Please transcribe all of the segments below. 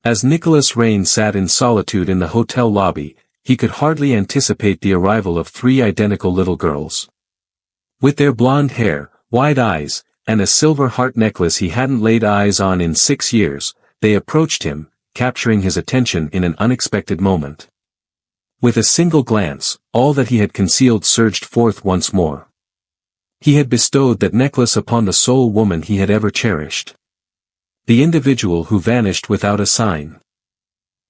As Nicholas Rain sat in solitude in the hotel lobby, he could hardly anticipate the arrival of three identical little girls. With their blonde hair, wide eyes, and a silver heart necklace he hadn't laid eyes on in 6 years, they approached him, capturing his attention in an unexpected moment. With a single glance, all that he had concealed surged forth once more. He had bestowed that necklace upon the sole woman he had ever cherished. The individual who vanished without a sign.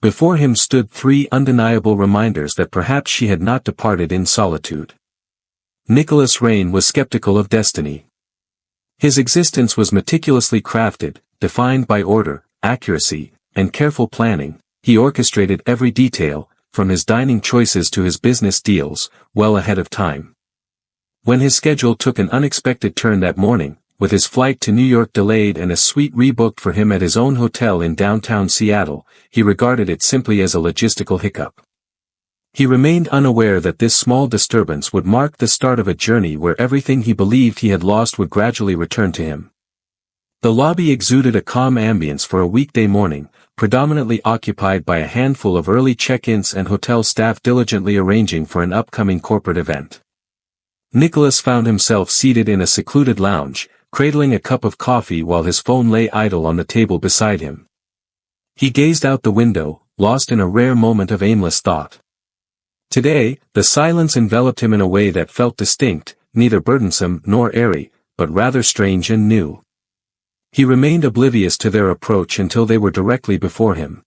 Before him stood three undeniable reminders that perhaps she had not departed in solitude. Nicholas Rain was skeptical of destiny. His existence was meticulously crafted, defined by order, accuracy, and careful planning. He orchestrated every detail, from his dining choices to his business deals, well ahead of time. When his schedule took an unexpected turn that morning, with his flight to New York delayed and a suite rebooked for him at his own hotel in downtown Seattle, he regarded it simply as a logistical hiccup. He remained unaware that this small disturbance would mark the start of a journey where everything he believed he had lost would gradually return to him. The lobby exuded a calm ambience for a weekday morning, predominantly occupied by a handful of early check-ins and hotel staff diligently arranging for an upcoming corporate event. Nicholas found himself seated in a secluded lounge, cradling a cup of coffee while his phone lay idle on the table beside him. He gazed out the window, lost in a rare moment of aimless thought. Today, the silence enveloped him in a way that felt distinct, neither burdensome nor airy, but rather strange and new. He remained oblivious to their approach until they were directly before him.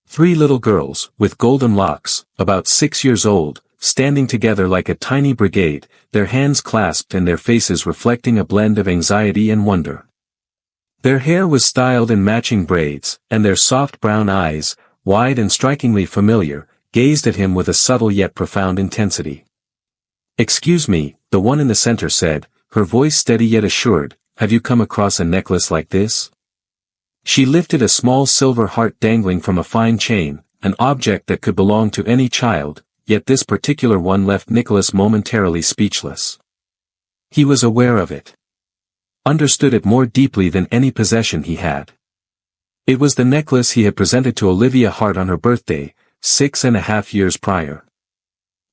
Three little girls, with golden locks, about 6 years old, standing together like a tiny brigade, their hands clasped and their faces reflecting a blend of anxiety and wonder. Their hair was styled in matching braids, and their soft brown eyes, wide and strikingly familiar, gazed at him with a subtle yet profound intensity. "Excuse me," the one in the center said, her voice steady yet assured, "have you come across a necklace like this?" She lifted a small silver heart dangling from a fine chain, an object that could belong to any child, yet this particular one left Nicholas momentarily speechless. He was aware of it. Understood it more deeply than any possession he had. It was the necklace he had presented to Olivia Hart on her birthday, 6.5 years prior.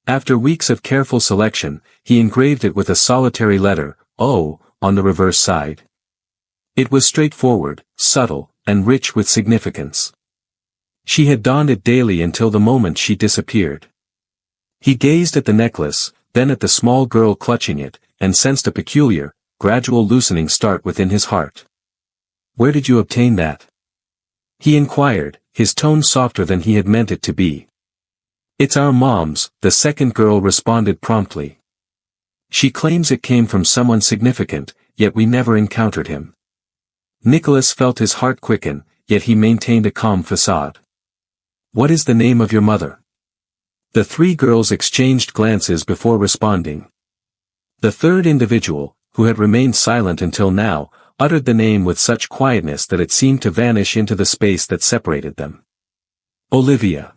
After weeks of careful selection, he engraved it with a solitary letter, O, on the reverse side. It was straightforward, subtle, and rich with significance. She had donned it daily until the moment she disappeared. He gazed at the necklace, then at the small girl clutching it, and sensed a peculiar, gradual loosening start within his heart. "Where did you obtain that?" he inquired, his tone softer than he had meant it to be. "It's our mom's," the second girl responded promptly. "She claims it came from someone significant, yet we never encountered him." Nicholas felt his heart quicken, yet he maintained a calm facade. "What is the name of your mother?" The three girls exchanged glances before responding. The third individual, who had remained silent until now, uttered the name with such quietness that it seemed to vanish into the space that separated them. Olivia.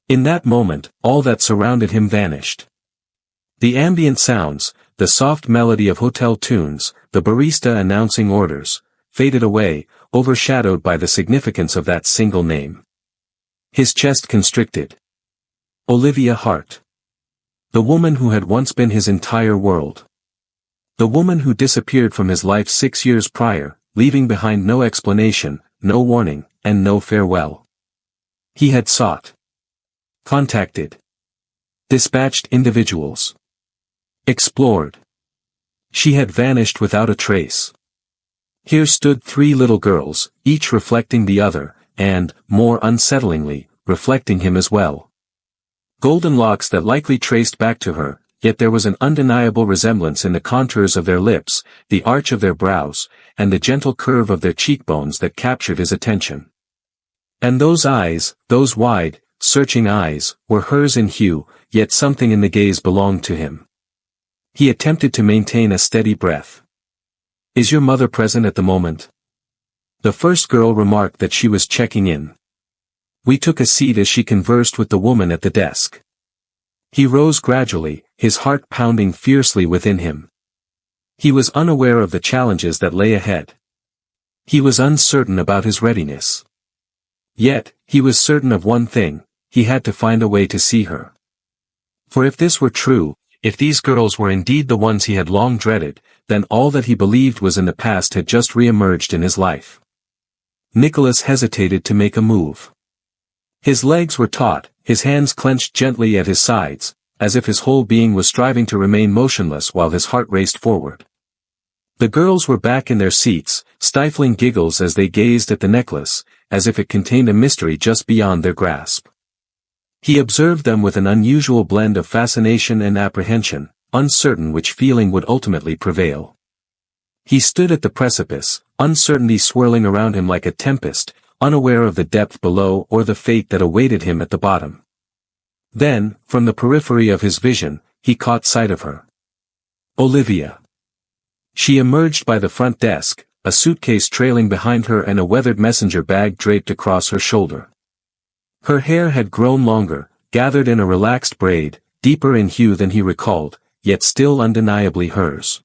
In that moment, all that surrounded him vanished. The ambient sounds, the soft melody of hotel tunes, the barista announcing orders, faded away, overshadowed by the significance of that single name. His chest constricted. Olivia Hart. The woman who had once been his entire world. The woman who disappeared from his life 6 years prior, leaving behind no explanation, no warning, and no farewell. He had sought. Contacted. Dispatched individuals. Explored. She had vanished without a trace. Here stood three little girls, each reflecting the other, and, more unsettlingly, reflecting him as well. Golden locks that likely traced back to her, yet there was an undeniable resemblance in the contours of their lips, the arch of their brows, and the gentle curve of their cheekbones that captured his attention. And those eyes, those wide, searching eyes, were hers in hue, yet something in the gaze belonged to him. He attempted to maintain a steady breath. "Is your mother present at the moment?" The first girl remarked that she was checking in. We took a seat as she conversed with the woman at the desk. He rose gradually, his heart pounding fiercely within him. He was unaware of the challenges that lay ahead. He was uncertain about his readiness. Yet, he was certain of one thing: he had to find a way to see her. For if this were true, if these girls were indeed the ones he had long dreaded, then all that he believed was in the past had just re-emerged in his life. Nicholas hesitated to make a move. His legs were taut, his hands clenched gently at his sides, as if his whole being was striving to remain motionless while his heart raced forward. The girls were back in their seats, stifling giggles as they gazed at the necklace, as if it contained a mystery just beyond their grasp. He observed them with an unusual blend of fascination and apprehension, uncertain which feeling would ultimately prevail. He stood at the precipice, uncertainty swirling around him like a tempest, unaware of the depth below or the fate that awaited him at the bottom. Then, from the periphery of his vision, he caught sight of her. Olivia. She emerged by the front desk, a suitcase trailing behind her and a weathered messenger bag draped across her shoulder. Her hair had grown longer, gathered in a relaxed braid, deeper in hue than he recalled, yet still undeniably hers.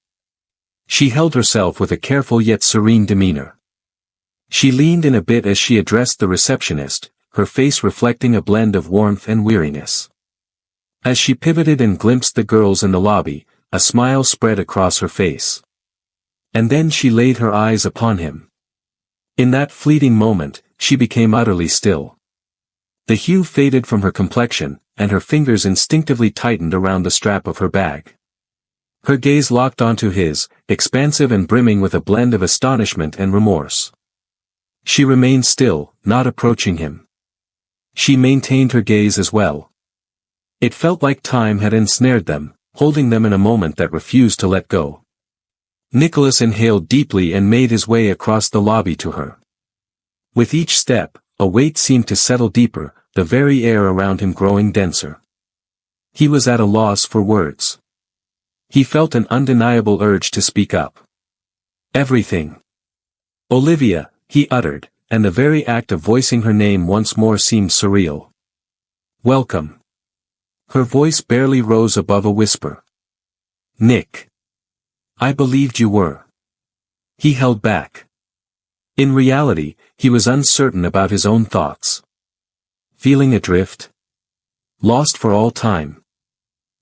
She held herself with a careful yet serene demeanor. She leaned in a bit as she addressed the receptionist, her face reflecting a blend of warmth and weariness. As she pivoted and glimpsed the girls in the lobby, a smile spread across her face. And then she laid her eyes upon him. In that fleeting moment, she became utterly still. The hue faded from her complexion, and her fingers instinctively tightened around the strap of her bag. Her gaze locked onto his, expansive and brimming with a blend of astonishment and remorse. She remained still, not approaching him. She maintained her gaze as well. It felt like time had ensnared them, holding them in a moment that refused to let go. Nicholas inhaled deeply and made his way across the lobby to her. With each step, a weight seemed to settle deeper, the very air around him growing denser. He was at a loss for words. He felt an undeniable urge to speak up. Everything. Olivia, he uttered, and the very act of voicing her name once more seemed surreal. Welcome. Her voice barely rose above a whisper. Nick. I believed you were. He held back. In reality, he was uncertain about his own thoughts. Feeling adrift? Lost for all time.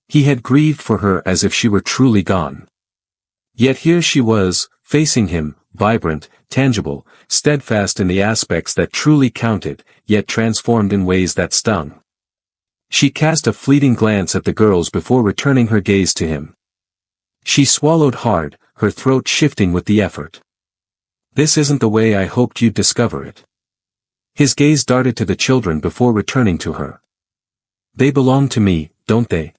He had grieved for her as if she were truly gone. Yet here she was, facing him, vibrant, tangible, steadfast in the aspects that truly counted, yet transformed in ways that stung. She cast a fleeting glance at the girls before returning her gaze to him. She swallowed hard, her throat shifting with the effort. This isn't the way I hoped you'd discover it. His gaze darted to the children before returning to her. They belong to me, don't they?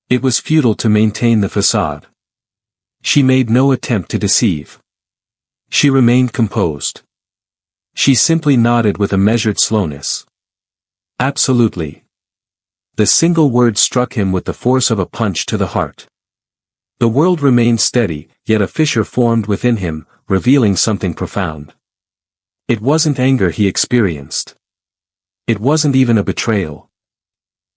It was futile to maintain the facade. She made no attempt to deceive. She remained composed. She simply nodded with a measured slowness. Absolutely. The single word struck him with the force of a punch to the heart. The world remained steady, yet a fissure formed within him, revealing something profound. It wasn't anger he experienced. It wasn't even a betrayal.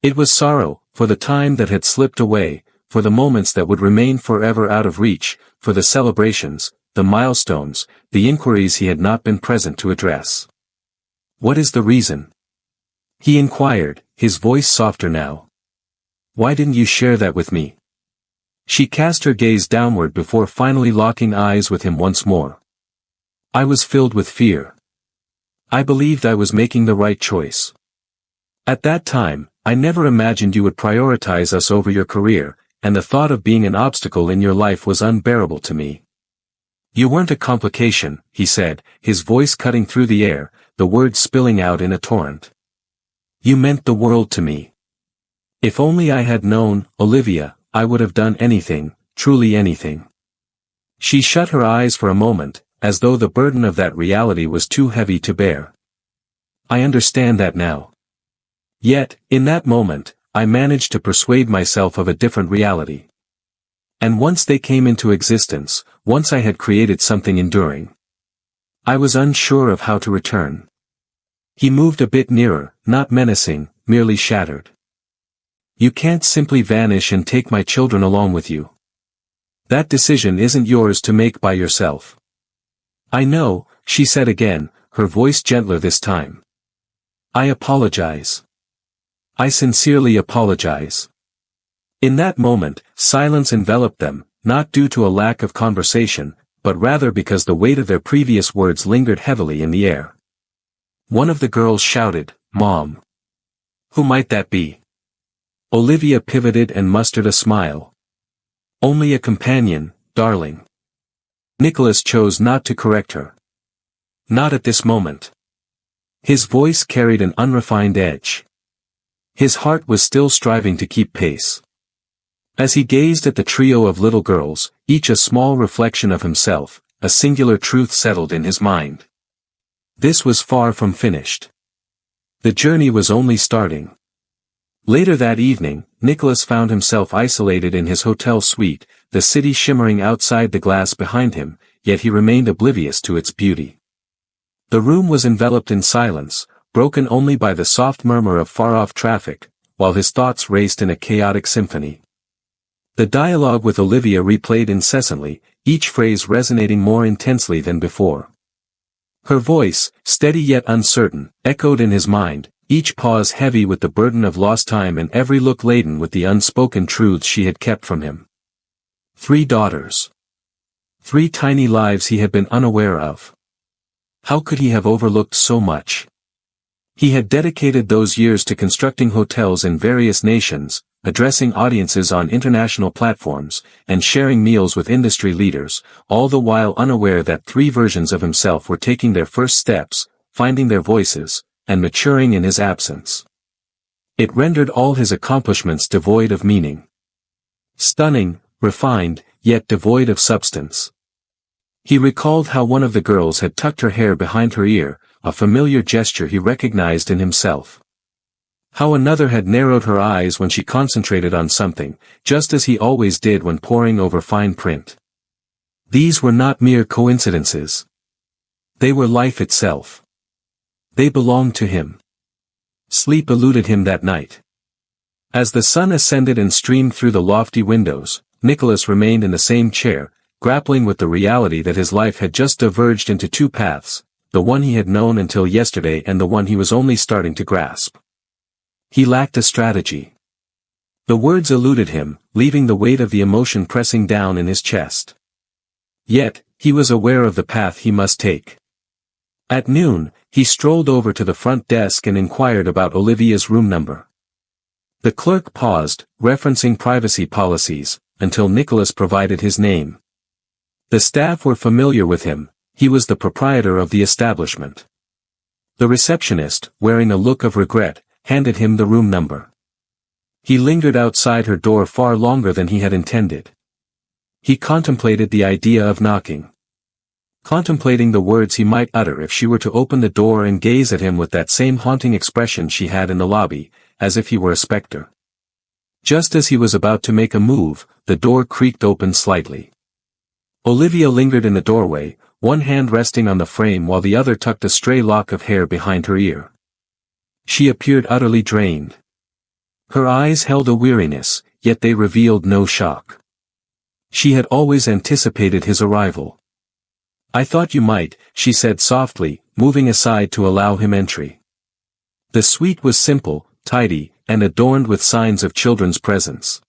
It was sorrow, for the time that had slipped away, for the moments that would remain forever out of reach, for the celebrations, the milestones, the inquiries he had not been present to address. What is the reason? He inquired, his voice softer now. Why didn't you share that with me? She cast her gaze downward before finally locking eyes with him once more. I was filled with fear. I believed I was making the right choice. At that time, I never imagined you would prioritize us over your career, and the thought of being an obstacle in your life was unbearable to me. You weren't a complication, he said, his voice cutting through the air, the words spilling out in a torrent. You meant the world to me. If only I had known, Olivia, I would have done anything, truly anything. She shut her eyes for a moment, as though the burden of that reality was too heavy to bear. I understand that now. Yet, in that moment, I managed to persuade myself of a different reality. And once they came into existence, once I had created something enduring, I was unsure of how to return. He moved a bit nearer, not menacing, merely shattered. You can't simply vanish and take my children along with you. That decision isn't yours to make by yourself. I know, she said again, her voice gentler this time. I apologize. I sincerely apologize. In that moment, silence enveloped them, not due to a lack of conversation, but rather because the weight of their previous words lingered heavily in the air. One of the girls shouted, "Mom." "Who might that be?" Olivia pivoted and mustered a smile. "Only a companion, darling." Nicholas chose not to correct her. "Not at this moment." His voice carried an unrefined edge. His heart was still striving to keep pace. As he gazed at the trio of little girls, each a small reflection of himself, a singular truth settled in his mind. This was far from finished. The journey was only starting. Later that evening, Nicholas found himself isolated in his hotel suite, the city shimmering outside the glass behind him, yet he remained oblivious to its beauty. The room was enveloped in silence, broken only by the soft murmur of far-off traffic, while his thoughts raced in a chaotic symphony. The dialogue with Olivia replayed incessantly, each phrase resonating more intensely than before. Her voice, steady yet uncertain, echoed in his mind, each pause heavy with the burden of lost time and every look laden with the unspoken truths she had kept from him. 3 daughters. 3 tiny lives he had been unaware of. How could he have overlooked so much? He had dedicated those years to constructing hotels in various nations, addressing audiences on international platforms, and sharing meals with industry leaders, all the while unaware that 3 versions of himself were taking their first steps, finding their voices, and maturing in his absence. It rendered all his accomplishments devoid of meaning. Stunning, refined, yet devoid of substance. He recalled how one of the girls had tucked her hair behind her ear, a familiar gesture he recognized in himself. How another had narrowed her eyes when she concentrated on something, just as he always did when poring over fine print. These were not mere coincidences. They were life itself. They belonged to him. Sleep eluded him that night. As the sun ascended and streamed through the lofty windows, Nicholas remained in the same chair, grappling with the reality that his life had just diverged into 2 paths, the one he had known until yesterday and the one he was only starting to grasp. He lacked a strategy. The words eluded him, leaving the weight of the emotion pressing down in his chest. Yet, he was aware of the path he must take. At noon, he strolled over to the front desk and inquired about Olivia's room number. The clerk paused, referencing privacy policies, until Nicholas provided his name. The staff were familiar with him, he was the proprietor of the establishment. The receptionist, wearing a look of regret, handed him the room number. He lingered outside her door far longer than he had intended. He contemplated the idea of knocking. Contemplating the words he might utter if she were to open the door and gaze at him with that same haunting expression she had in the lobby, as if he were a specter. Just as he was about to make a move, the door creaked open slightly. Olivia lingered in the doorway, one hand resting on the frame while the other tucked a stray lock of hair behind her ear. She appeared utterly drained. Her eyes held a weariness, yet they revealed no shock. She had always anticipated his arrival. "I thought you might," she said softly, moving aside to allow him entry. The suite was simple, tidy, and adorned with signs of children's presence.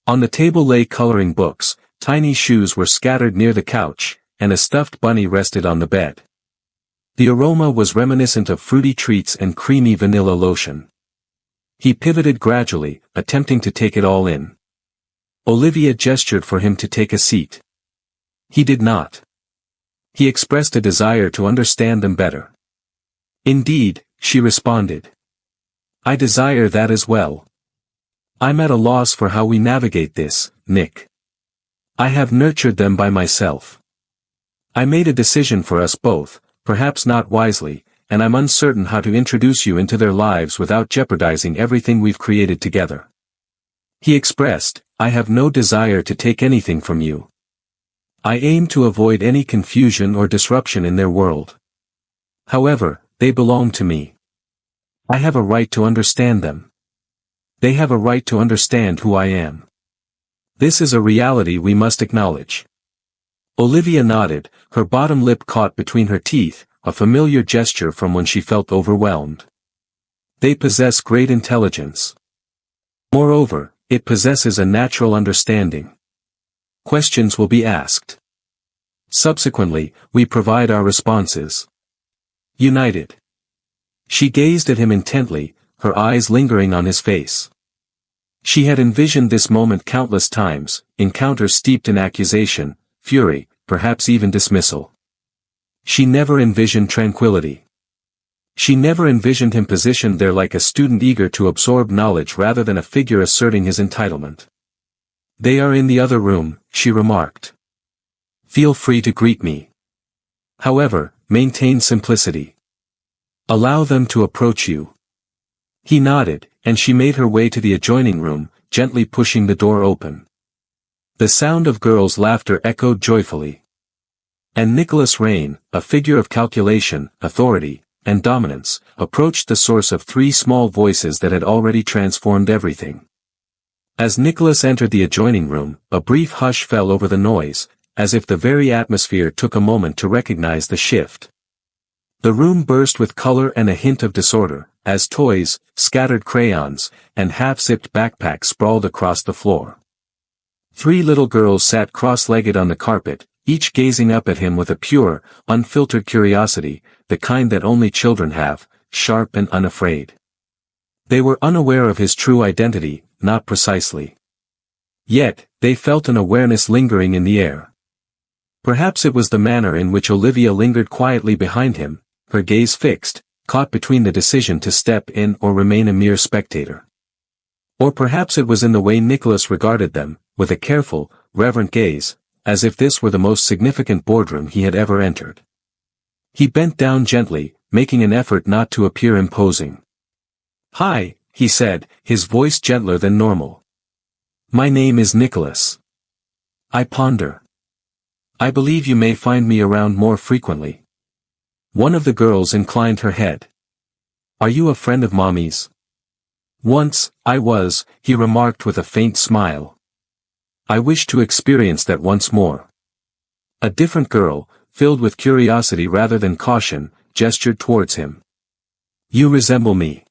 On the table lay coloring books, tiny shoes were scattered near the couch, and a stuffed bunny rested on the bed. The aroma was reminiscent of fruity treats and creamy vanilla lotion. He pivoted gradually, attempting to take it all in. Olivia gestured for him to take a seat. He did not. He expressed a desire to understand them better. "Indeed," she responded. "I desire that as well. I'm at a loss for how we navigate this, Nick. I have nurtured them by myself. I made a decision for us both, perhaps not wisely, and I'm uncertain how to introduce you into their lives without jeopardizing everything we've created together." He expressed, "I have no desire to take anything from you. I aim to avoid any confusion or disruption in their world. However, they belong to me. I have a right to understand them. They have a right to understand who I am. This is a reality we must acknowledge." Olivia nodded, her bottom lip caught between her teeth, a familiar gesture from when she felt overwhelmed. They possess great intelligence. Moreover, it possesses a natural understanding. Questions will be asked. Subsequently, we provide our responses. United. She gazed at him intently, her eyes lingering on his face. She had envisioned this moment countless times, encounters steeped in accusation, fury, perhaps even dismissal. She never envisioned tranquility. She never envisioned him positioned there like a student eager to absorb knowledge rather than a figure asserting his entitlement. "They are in the other room," she remarked. "Feel free to greet me. However, maintain simplicity. Allow them to approach you." He nodded, and she made her way to the adjoining room, gently pushing the door open. The sound of girls' laughter echoed joyfully. And Nicholas Rain, a figure of calculation, authority, and dominance, approached the source of three small voices that had already transformed everything. As Nicholas entered the adjoining room, a brief hush fell over the noise, as if the very atmosphere took a moment to recognize the shift. The room burst with color and a hint of disorder, as toys, scattered crayons, and half-zipped backpacks sprawled across the floor. Three little girls sat cross-legged on the carpet, each gazing up at him with a pure, unfiltered curiosity, the kind that only children have, sharp and unafraid. They were unaware of his true identity, not precisely. Yet, they felt an awareness lingering in the air. Perhaps it was the manner in which Olivia lingered quietly behind him, her gaze fixed, caught between the decision to step in or remain a mere spectator. Or perhaps it was in the way Nicholas regarded them, with a careful, reverent gaze, as if this were the most significant boardroom he had ever entered. He bent down gently, making an effort not to appear imposing. "Hi," he said, his voice gentler than normal. "My name is Nicholas. I ponder. I believe you may find me around more frequently." One of the girls inclined her head. "Are you a friend of Mommy's?" "Once, I was," he remarked with a faint smile. "I wish to experience that once more." A different girl, filled with curiosity rather than caution, gestured towards him. "You resemble me."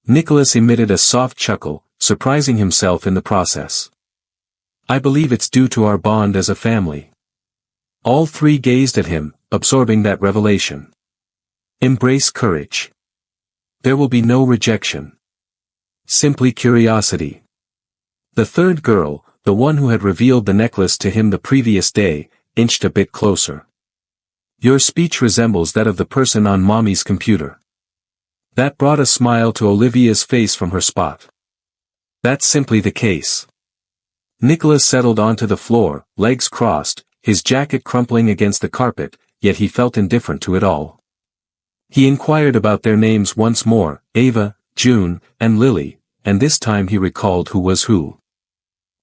Nicholas emitted a soft chuckle, surprising himself in the process. "I believe it's due to our bond as a family." All three gazed at him, absorbing that revelation. Embrace courage. There will be no rejection. Simply curiosity. The third girl, the one who had revealed the necklace to him the previous day, inched a bit closer. "Your speech resembles that of the person on Mommy's computer." That brought a smile to Olivia's face from her spot. "That's simply the case." Nicholas settled onto the floor, legs crossed, his jacket crumpling against the carpet, yet he felt indifferent to it all. He inquired about their names once more, Ava, June, and Lily, and this time he recalled who was who.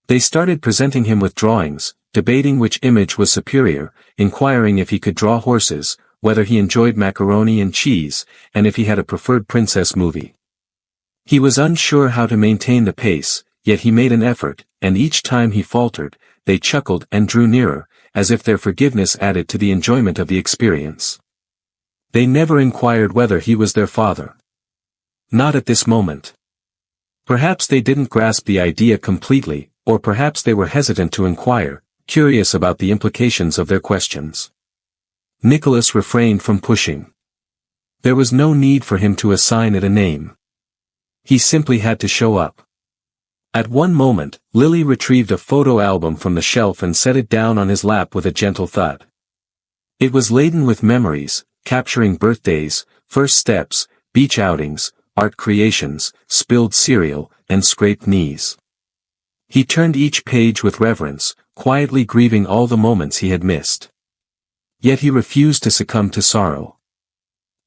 They started presenting him with drawings, debating which image was superior, inquiring if he could draw horses, whether he enjoyed macaroni and cheese, and if he had a preferred princess movie. He was unsure how to maintain the pace, yet he made an effort, and each time he faltered, they chuckled and drew nearer, as if their forgiveness added to the enjoyment of the experience. They never inquired whether he was their father. Not at this moment. Perhaps they didn't grasp the idea completely, or perhaps they were hesitant to inquire, curious about the implications of their questions. Nicholas refrained from pushing. There was no need for him to assign it a name. He simply had to show up. At one moment, Lily retrieved a photo album from the shelf and set it down on his lap with a gentle thud. It was laden with memories, capturing birthdays, first steps, beach outings, art creations, spilled cereal, and scraped knees. He turned each page with reverence, quietly grieving all the moments he had missed. Yet he refused to succumb to sorrow.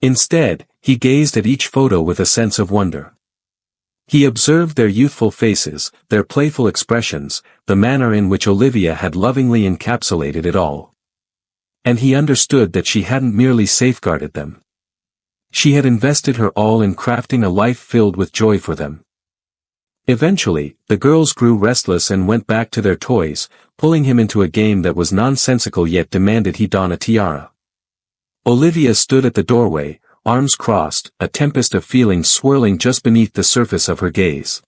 Instead, he gazed at each photo with a sense of wonder. He observed their youthful faces, their playful expressions, the manner in which Olivia had lovingly encapsulated it all. And he understood that she hadn't merely safeguarded them. She had invested her all in crafting a life filled with joy for them. Eventually, the girls grew restless and went back to their toys, pulling him into a game that was nonsensical yet demanded he don a tiara. Olivia stood at the doorway, arms crossed, a tempest of feelings swirling just beneath the surface of her gaze.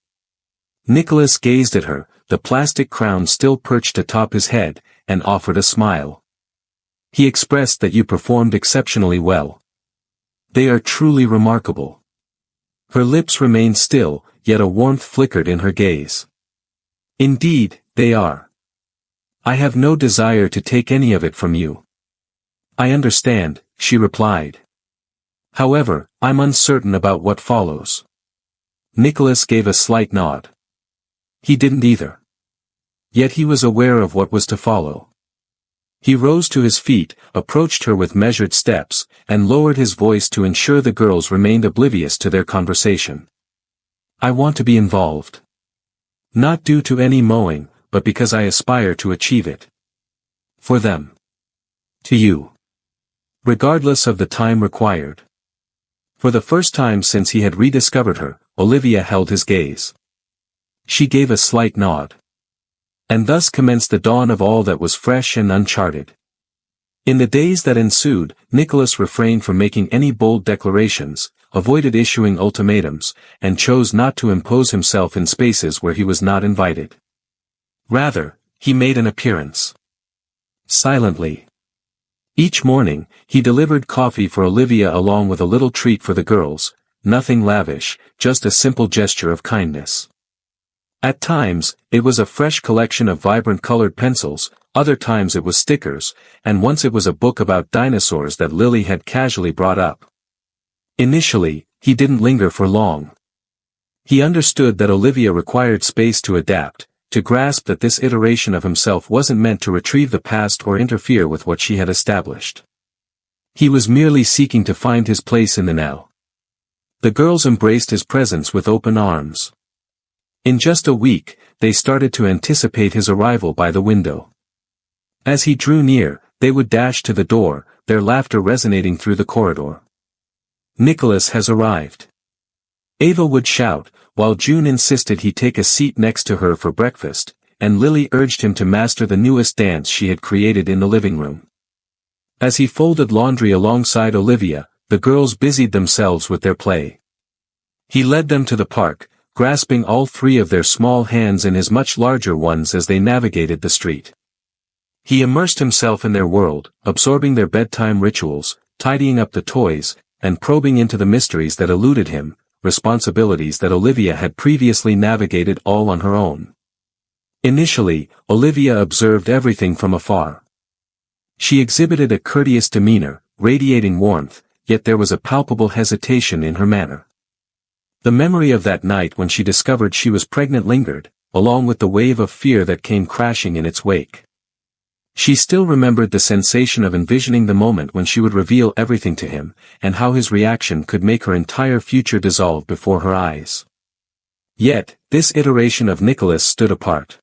Nicholas gazed at her, the plastic crown still perched atop his head, and offered a smile. He expressed that you performed exceptionally well. They are truly remarkable. Her lips remained still, yet a warmth flickered in her gaze. Indeed, they are. I have no desire to take any of it from you. I understand, she replied. However, I'm uncertain about what follows. Nicholas gave a slight nod. He didn't either. Yet he was aware of what was to follow. He rose to his feet, approached her with measured steps, and lowered his voice to ensure the girls remained oblivious to their conversation. I want to be involved. Not due to any mowing, but because I aspire to achieve it. For them. To you. Regardless of the time required. For the first time since he had rediscovered her, Olivia held his gaze. She gave a slight nod. And thus commenced the dawn of all that was fresh and uncharted. In the days that ensued, Nicholas refrained from making any bold declarations, avoided issuing ultimatums, and chose not to impose himself in spaces where he was not invited. Rather, he made an appearance. Silently. Each morning, he delivered coffee for Olivia along with a little treat for the girls, nothing lavish, just a simple gesture of kindness. At times, it was a fresh collection of vibrant colored pencils, other times it was stickers, and once it was a book about dinosaurs that Lily had casually brought up. Initially, he didn't linger for long. He understood that Olivia required space to adapt, to grasp that this iteration of himself wasn't meant to retrieve the past or interfere with what she had established. He was merely seeking to find his place in the now. The girls embraced his presence with open arms. In just a week, they started to anticipate his arrival by the window. As he drew near, they would dash to the door, their laughter resonating through the corridor. Nicholas has arrived. Ava would shout, while June insisted he take a seat next to her for breakfast, and Lily urged him to master the newest dance she had created in the living room. As he folded laundry alongside Olivia, the girls busied themselves with their play. He led them to the park, grasping all three of their small hands in his much larger ones as they navigated the street. He immersed himself in their world, absorbing their bedtime rituals, tidying up the toys, and probing into the mysteries that eluded him, responsibilities that Olivia had previously navigated all on her own. Initially, Olivia observed everything from afar. She exhibited a courteous demeanor, radiating warmth, yet there was a palpable hesitation in her manner. The memory of that night when she discovered she was pregnant lingered, along with the wave of fear that came crashing in its wake. She still remembered the sensation of envisioning the moment when she would reveal everything to him, and how his reaction could make her entire future dissolve before her eyes. Yet, this iteration of Nicholas stood apart.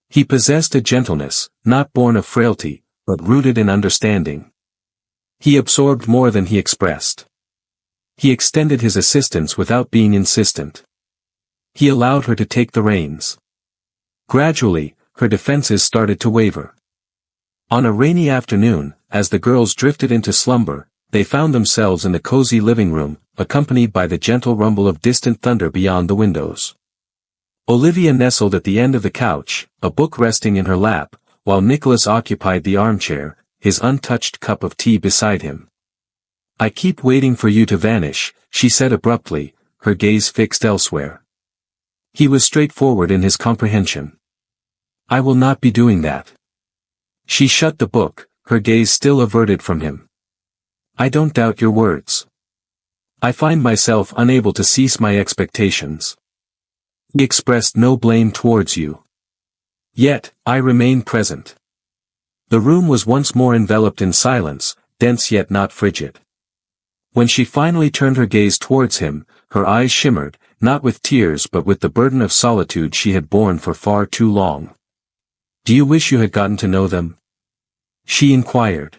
He possessed a gentleness, not born of frailty, but rooted in understanding. He absorbed more than he expressed. He extended his assistance without being insistent. He allowed her to take the reins. Gradually, her defenses started to waver. On a rainy afternoon, as the girls drifted into slumber, they found themselves in the cozy living room, accompanied by the gentle rumble of distant thunder beyond the windows. Olivia nestled at the end of the couch, a book resting in her lap, while Nicholas occupied the armchair, his untouched cup of tea beside him. I keep waiting for you to vanish, she said abruptly, her gaze fixed elsewhere. He was straightforward in his comprehension. I will not be doing that. She shut the book, her gaze still averted from him. I don't doubt your words. I find myself unable to cease my expectations. He expressed no blame towards you. Yet, I remain present. The room was once more enveloped in silence, dense yet not frigid. When she finally turned her gaze towards him, her eyes shimmered, not with tears but with the burden of solitude she had borne for far too long. Do you wish you had gotten to know them? She inquired.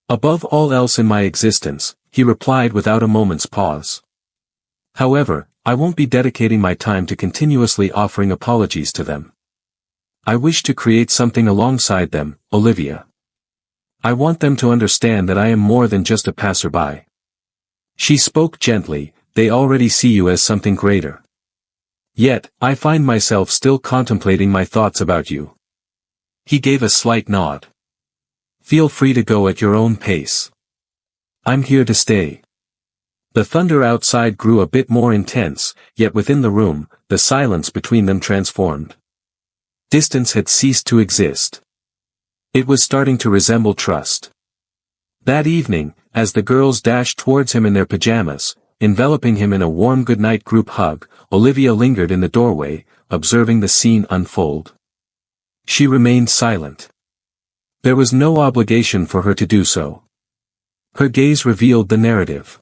Above all else in my existence, he replied without a moment's pause. However, I won't be dedicating my time to continuously offering apologies to them. I wish to create something alongside them, Olivia. I want them to understand that I am more than just a passerby. She spoke gently, they already see you as something greater. Yet, I find myself still contemplating my thoughts about you. He gave a slight nod. Feel free to go at your own pace. I'm here to stay. The thunder outside grew a bit more intense, yet within the room, the silence between them transformed. Distance had ceased to exist. It was starting to resemble trust. That evening, as the girls dashed towards him in their pajamas, enveloping him in a warm goodnight group hug, Olivia lingered in the doorway, observing the scene unfold. She remained silent. There was no obligation for her to do so. Her gaze revealed the narrative.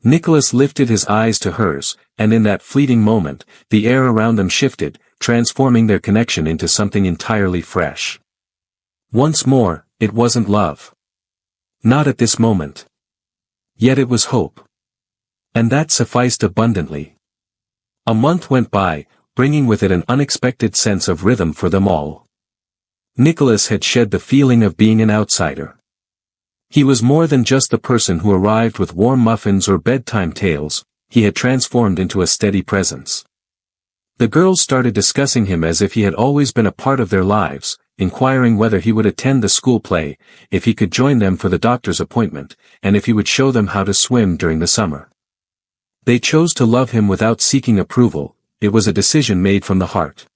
Nicholas lifted his eyes to hers, and in that fleeting moment, the air around them shifted, transforming their connection into something entirely fresh. Once more, it wasn't love. Not at this moment. Yet it was hope. And that sufficed abundantly. A month went by, bringing with it an unexpected sense of rhythm for them all. Nicholas had shed the feeling of being an outsider. He was more than just the person who arrived with warm muffins or bedtime tales, he had transformed into a steady presence. The girls started discussing him as if he had always been a part of their lives, inquiring whether he would attend the school play, if he could join them for the doctor's appointment, and if he would show them how to swim during the summer. They chose to love him without seeking approval, it was a decision made from the heart.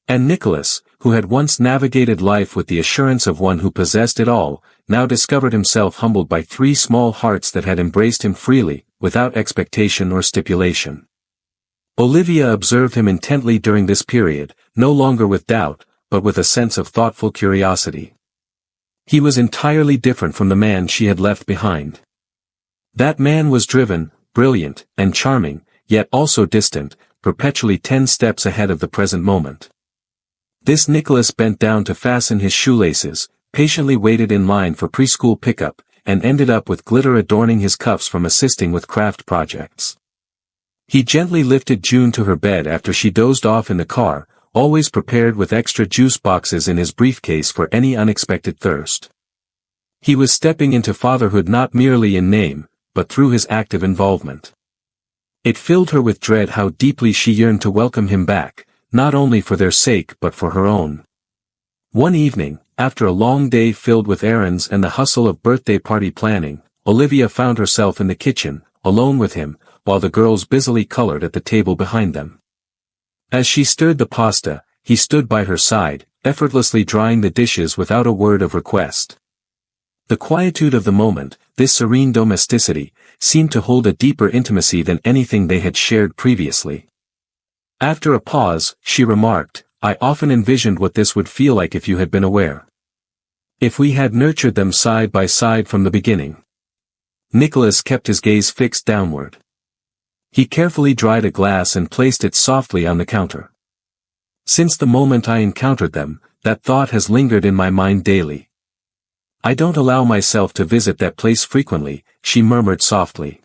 And Nicholas, who had once navigated life with the assurance of one who possessed it all, now discovered himself humbled by 3 small hearts that had embraced him freely, without expectation or stipulation. Olivia observed him intently during this period, no longer with doubt, but with a sense of thoughtful curiosity. He was entirely different from the man she had left behind. That man was driven, brilliant, and charming, yet also distant, perpetually 10 steps ahead of the present moment. This Nicholas bent down to fasten his shoelaces, patiently waited in line for preschool pickup, and ended up with glitter adorning his cuffs from assisting with craft projects. He gently lifted June to her bed after she dozed off in the car, always prepared with extra juice boxes in his briefcase for any unexpected thirst. He was stepping into fatherhood not merely in name, but through his active involvement. It filled her with dread how deeply she yearned to welcome him back, not only for their sake but for her own. One evening, after a long day filled with errands and the hustle of birthday party planning, Olivia found herself in the kitchen, alone with him, while the girls busily colored at the table behind them. As she stirred the pasta, he stood by her side, effortlessly drying the dishes without a word of request. The quietude of the moment, this serene domesticity, seemed to hold a deeper intimacy than anything they had shared previously. After a pause, she remarked, I often envisioned what this would feel like if you had been aware. If we had nurtured them side by side from the beginning. Nicholas kept his gaze fixed downward. He carefully dried a glass and placed it softly on the counter. Since the moment I encountered them, that thought has lingered in my mind daily. I don't allow myself to visit that place frequently, she murmured softly.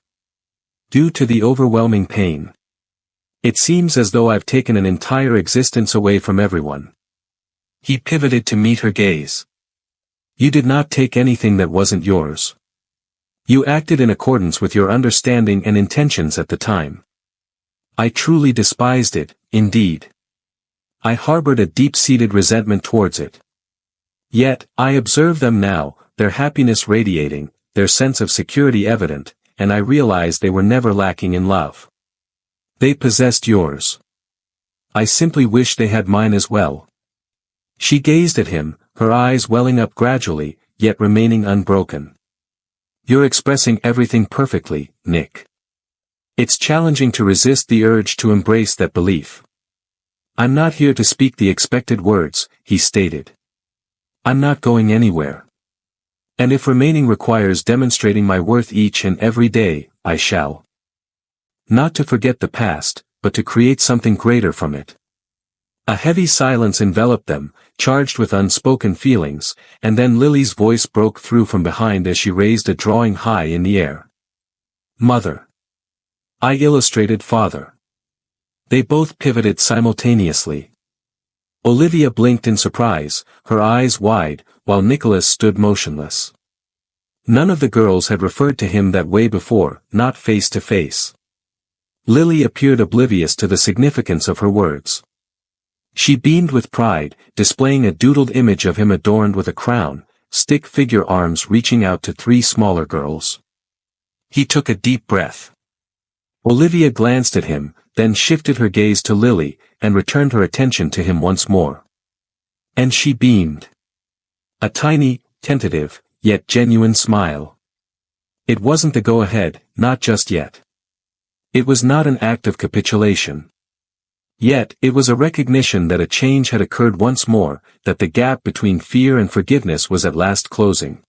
Due to the overwhelming pain. It seems as though I've taken an entire existence away from everyone. He pivoted to meet her gaze. You did not take anything that wasn't yours. You acted in accordance with your understanding and intentions at the time. I truly despised it, indeed. I harbored a deep-seated resentment towards it. Yet, I observe them now, their happiness radiating, their sense of security evident, and I realize they were never lacking in love. They possessed yours. I simply wish they had mine as well. She gazed at him, her eyes welling up gradually, yet remaining unbroken. You're expressing everything perfectly, Nick. It's challenging to resist the urge to embrace that belief. I'm not here to speak the expected words, he stated. I'm not going anywhere. And if remaining requires demonstrating my worth each and every day, I shall. Not to forget the past, but to create something greater from it. A heavy silence enveloped them, charged with unspoken feelings, and then Lily's voice broke through from behind as she raised a drawing high in the air. Mother. I illustrated father. They both pivoted simultaneously. Olivia blinked in surprise, her eyes wide, while Nicholas stood motionless. None of the girls had referred to him that way before, not face to face. Lily appeared oblivious to the significance of her words. She beamed with pride, displaying a doodled image of him adorned with a crown, stick-figure arms reaching out to 3 smaller girls. He took a deep breath. Olivia glanced at him, then shifted her gaze to Lily, and returned her attention to him once more. And she beamed. A tiny, tentative, yet genuine smile. It wasn't the go-ahead, not just yet. It was not an act of capitulation. Yet, it was a recognition that a change had occurred once more, that the gap between fear and forgiveness was at last closing.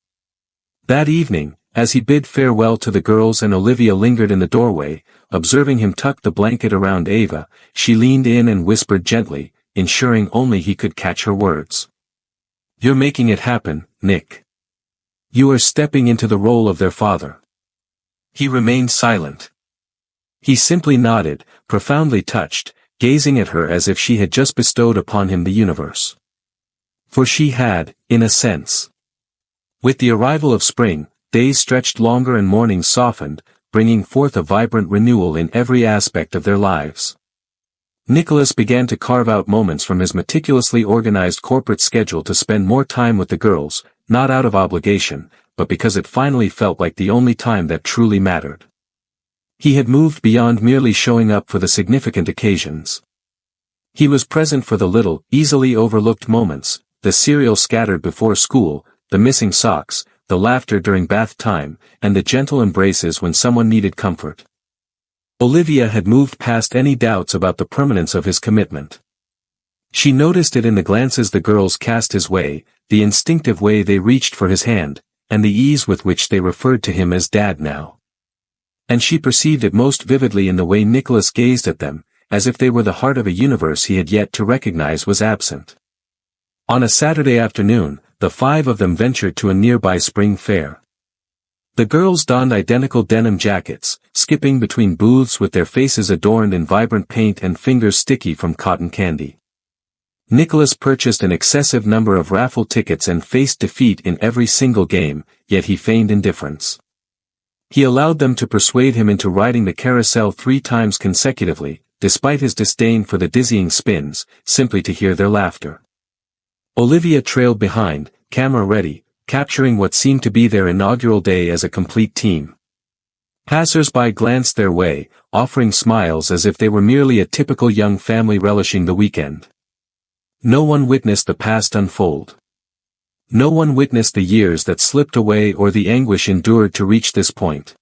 That evening, as he bid farewell to the girls and Olivia lingered in the doorway, observing him tuck the blanket around Ava, she leaned in and whispered gently, ensuring only he could catch her words. "You're making it happen, Nick. You are stepping into the role of their father." He remained silent. He simply nodded, profoundly touched, gazing at her as if she had just bestowed upon him the universe. For she had, in a sense. With the arrival of spring, days stretched longer and mornings softened, bringing forth a vibrant renewal in every aspect of their lives. Nicholas began to carve out moments from his meticulously organized corporate schedule to spend more time with the girls, not out of obligation, but because it finally felt like the only time that truly mattered. He had moved beyond merely showing up for the significant occasions. He was present for the little, easily overlooked moments, the cereal scattered before school, the missing socks, the laughter during bath time, and the gentle embraces when someone needed comfort. Olivia had moved past any doubts about the permanence of his commitment. She noticed it in the glances the girls cast his way, the instinctive way they reached for his hand, and the ease with which they referred to him as Dad now. And she perceived it most vividly in the way Nicholas gazed at them, as if they were the heart of a universe he had yet to recognize was absent. On a Saturday afternoon, the 5 of them ventured to a nearby spring fair. The girls donned identical denim jackets, skipping between booths with their faces adorned in vibrant paint and fingers sticky from cotton candy. Nicholas purchased an excessive number of raffle tickets and faced defeat in every single game, yet he feigned indifference. He allowed them to persuade him into riding the carousel 3 times consecutively, despite his disdain for the dizzying spins, simply to hear their laughter. Olivia trailed behind, camera ready, capturing what seemed to be their inaugural day as a complete team. Passers-by glanced their way, offering smiles as if they were merely a typical young family relishing the weekend. No one witnessed the past unfold. No one witnessed the years that slipped away or the anguish endured to reach this point.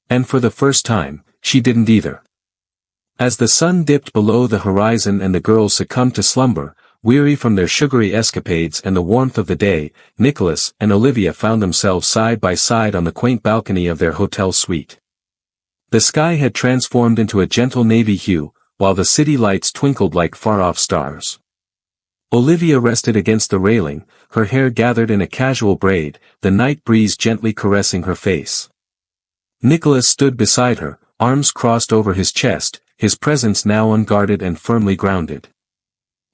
And for the first time, she didn't either. As the sun dipped below the horizon and the girls succumbed to slumber, weary from their sugary escapades and the warmth of the day, Nicholas and Olivia found themselves side by side on the quaint balcony of their hotel suite. The sky had transformed into a gentle navy hue, while the city lights twinkled like far-off stars. Olivia rested against the railing, her hair gathered in a casual braid, the night breeze gently caressing her face. Nicholas stood beside her, arms crossed over his chest, his presence now unguarded and firmly grounded.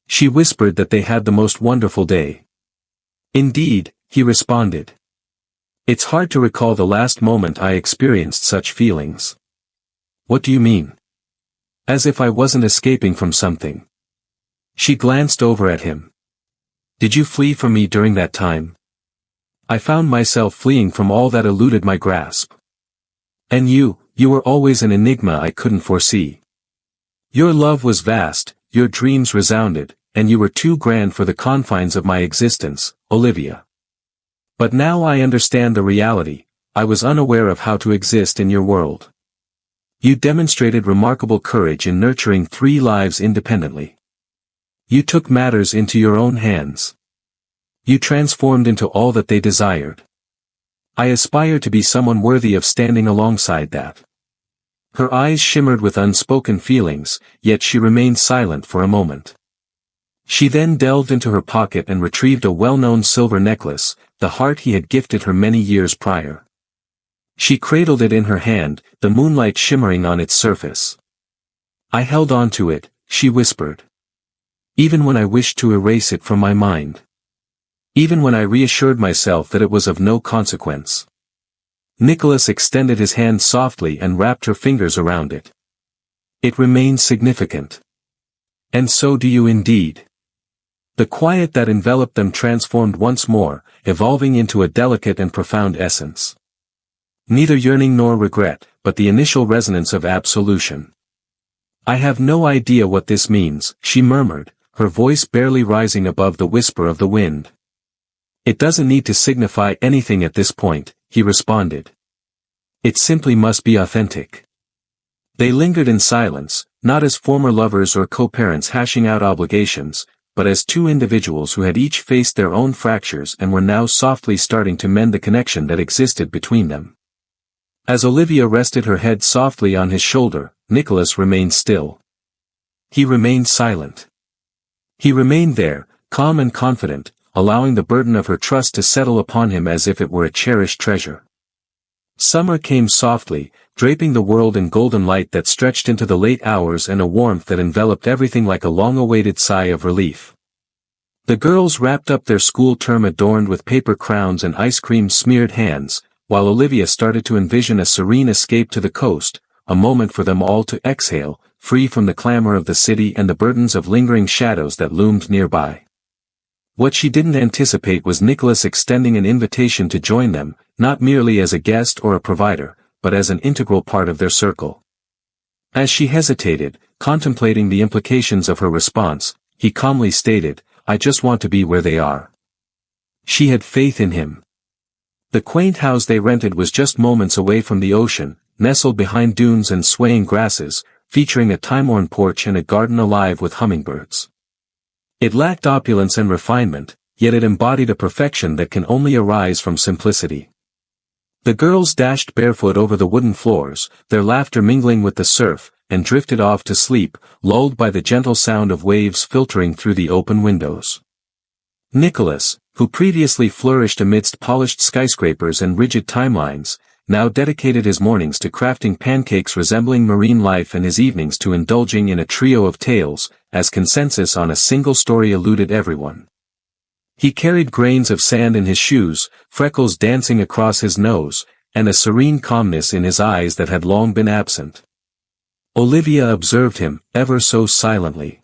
She whispered that they had the most wonderful day. Indeed, he responded. It's hard to recall the last moment I experienced such feelings. What do you mean? As if I wasn't escaping from something. She glanced over at him. Did you flee from me during that time? I found myself fleeing from all that eluded my grasp. And you were always an enigma I couldn't foresee. Your love was vast, your dreams resounded, and you were too grand for the confines of my existence, Olivia. But now I understand the reality, I was unaware of how to exist in your world. You demonstrated remarkable courage in nurturing 3 lives independently. You took matters into your own hands. You transformed into all that they desired. I aspire to be someone worthy of standing alongside that. Her eyes shimmered with unspoken feelings, yet she remained silent for a moment. She then delved into her pocket and retrieved a well-known silver necklace, the heart he had gifted her many years prior. She cradled it in her hand, the moonlight shimmering on its surface. I held on to it, she whispered. Even when I wished to erase it from my mind. Even when I reassured myself that it was of no consequence. Nicholas extended his hand softly and wrapped her fingers around it. It remains significant. And so do you indeed. The quiet that enveloped them transformed once more, evolving into a delicate and profound essence. Neither yearning nor regret, but the initial resonance of absolution. I have no idea what this means, she murmured, her voice barely rising above the whisper of the wind. It doesn't need to signify anything at this point, he responded. It simply must be authentic. They lingered in silence, not as former lovers or co-parents hashing out obligations, but as two individuals who had each faced their own fractures and were now softly starting to mend the connection that existed between them. As Olivia rested her head softly on his shoulder, Nicholas remained still. He remained silent. He remained there, calm and confident, allowing the burden of her trust to settle upon him as if it were a cherished treasure. Summer came softly, draping the world in golden light that stretched into the late hours and a warmth that enveloped everything like a long-awaited sigh of relief. The girls wrapped up their school term adorned with paper crowns and ice cream-smeared hands, while Olivia started to envision a serene escape to the coast, a moment for them all to exhale, free from the clamor of the city and the burdens of lingering shadows that loomed nearby. What she didn't anticipate was Nicholas extending an invitation to join them, not merely as a guest or a provider, but as an integral part of their circle. As she hesitated, contemplating the implications of her response, he calmly stated, "I just want to be where they are." She had faith in him. The quaint house they rented was just moments away from the ocean, nestled behind dunes and swaying grasses, featuring a time-worn porch and a garden alive with hummingbirds. It lacked opulence and refinement, yet it embodied a perfection that can only arise from simplicity. The girls dashed barefoot over the wooden floors, their laughter mingling with the surf, and drifted off to sleep, lulled by the gentle sound of waves filtering through the open windows. Nicholas, who previously flourished amidst polished skyscrapers and rigid timelines, now dedicated his mornings to crafting pancakes resembling marine life and his evenings to indulging in a trio of tales, as consensus on a single story eluded everyone. He carried grains of sand in his shoes, freckles dancing across his nose, and a serene calmness in his eyes that had long been absent. Olivia observed him, ever so silently.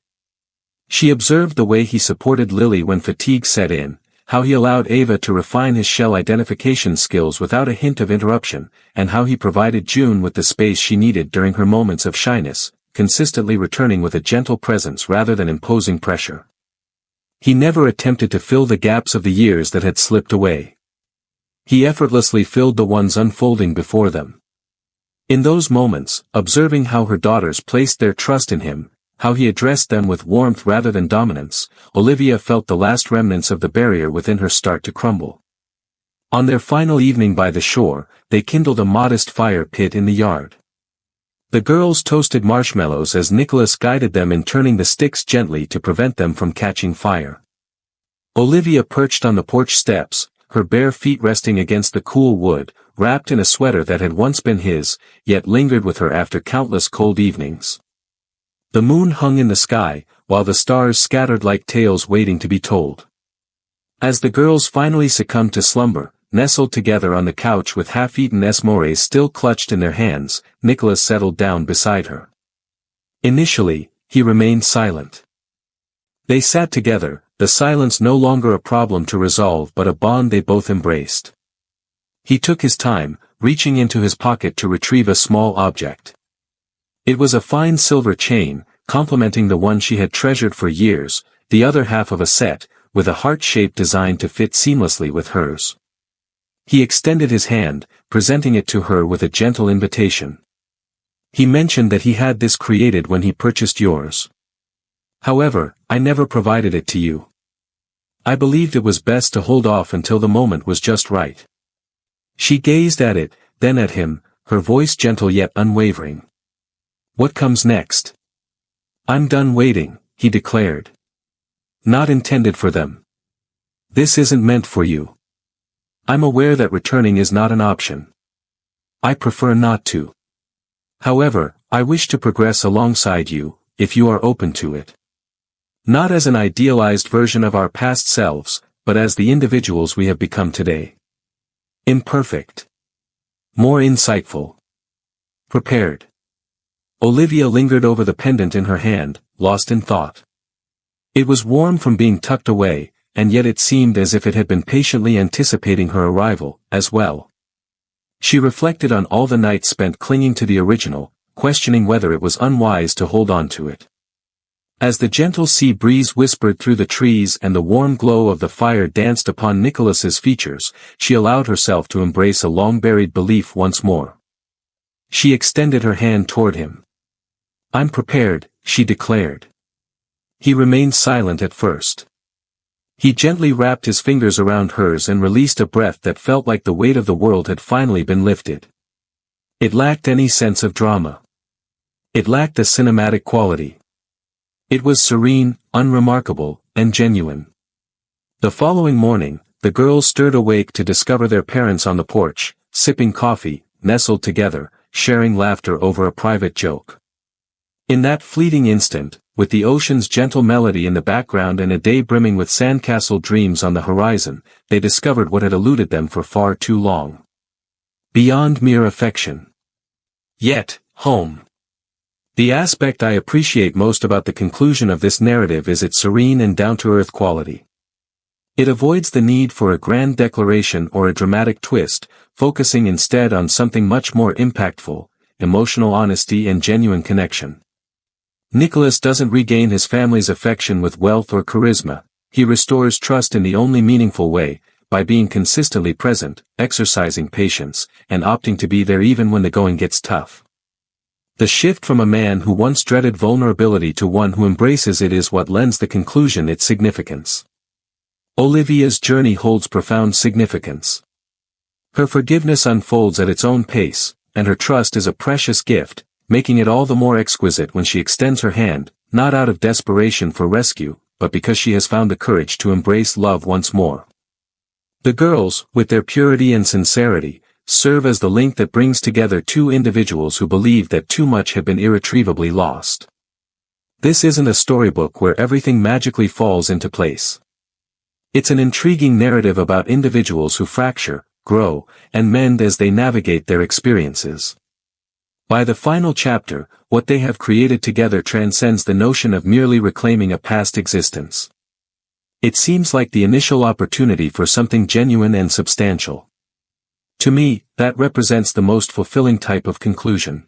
She observed the way he supported Lily when fatigue set in, how he allowed Ava to refine his shell identification skills without a hint of interruption, and how he provided June with the space she needed during her moments of shyness, consistently returning with a gentle presence rather than imposing pressure. He never attempted to fill the gaps of the years that had slipped away. He effortlessly filled the ones unfolding before them. In those moments, observing how her daughters placed their trust in him, how he addressed them with warmth rather than dominance, Olivia felt the last remnants of the barrier within her start to crumble. On their final evening by the shore, they kindled a modest fire pit in the yard. The girls toasted marshmallows as Nicholas guided them in turning the sticks gently to prevent them from catching fire. Olivia perched on the porch steps, her bare feet resting against the cool wood, wrapped in a sweater that had once been his, yet lingered with her after countless cold evenings. The moon hung in the sky, while the stars scattered like tales waiting to be told. As the girls finally succumbed to slumber, nestled together on the couch with half-eaten s'mores still clutched in their hands, Nicholas settled down beside her. Initially, he remained silent. They sat together, the silence no longer a problem to resolve but a bond they both embraced. He took his time, reaching into his pocket to retrieve a small object. It was a fine silver chain, complementing the one she had treasured for years, the other half of a set, with a heart-shaped design to fit seamlessly with hers. He extended his hand, presenting it to her with a gentle invitation. He mentioned that he had this created when he purchased yours. However, I never provided it to you. I believed it was best to hold off until the moment was just right. She gazed at it, then at him, her voice gentle yet unwavering. What comes next? I'm done waiting, he declared. Not intended for them. This isn't meant for you. I'm aware that returning is not an option. I prefer not to. However, I wish to progress alongside you, if you are open to it. Not as an idealized version of our past selves, but as the individuals we have become today. Imperfect. More insightful. Prepared. Olivia lingered over the pendant in her hand, lost in thought. It was warm from being tucked away, and yet it seemed as if it had been patiently anticipating her arrival, as well. She reflected on all the nights spent clinging to the original, questioning whether it was unwise to hold on to it. As the gentle sea breeze whispered through the trees and the warm glow of the fire danced upon Nicholas's features, she allowed herself to embrace a long-buried belief once more. She extended her hand toward him. "I'm prepared," she declared. He remained silent at first. He gently wrapped his fingers around hers and released a breath that felt like the weight of the world had finally been lifted. It lacked any sense of drama. It lacked a cinematic quality. It was serene, unremarkable, and genuine. The following morning, the girls stirred awake to discover their parents on the porch, sipping coffee, nestled together, sharing laughter over a private joke. In that fleeting instant, with the ocean's gentle melody in the background and a day brimming with sandcastle dreams on the horizon, they discovered what had eluded them for far too long. Beyond mere affection. Yet, home. The aspect I appreciate most about the conclusion of this narrative is its serene and down-to-earth quality. It avoids the need for a grand declaration or a dramatic twist, focusing instead on something much more impactful, emotional honesty and genuine connection. Nicholas doesn't regain his family's affection with wealth or charisma, he restores trust in the only meaningful way, by being consistently present, exercising patience, and opting to be there even when the going gets tough. The shift from a man who once dreaded vulnerability to one who embraces it is what lends the conclusion its significance. Olivia's journey holds profound significance. Her forgiveness unfolds at its own pace, and her trust is a precious gift, making it all the more exquisite when she extends her hand, not out of desperation for rescue, but because she has found the courage to embrace love once more. The girls, with their purity and sincerity, serve as the link that brings together two individuals who believe that too much had been irretrievably lost. This isn't a storybook where everything magically falls into place. It's an intriguing narrative about individuals who fracture, grow, and mend as they navigate their experiences. By the final chapter, what they have created together transcends the notion of merely reclaiming a past existence. It seems like the initial opportunity for something genuine and substantial. To me, that represents the most fulfilling type of conclusion.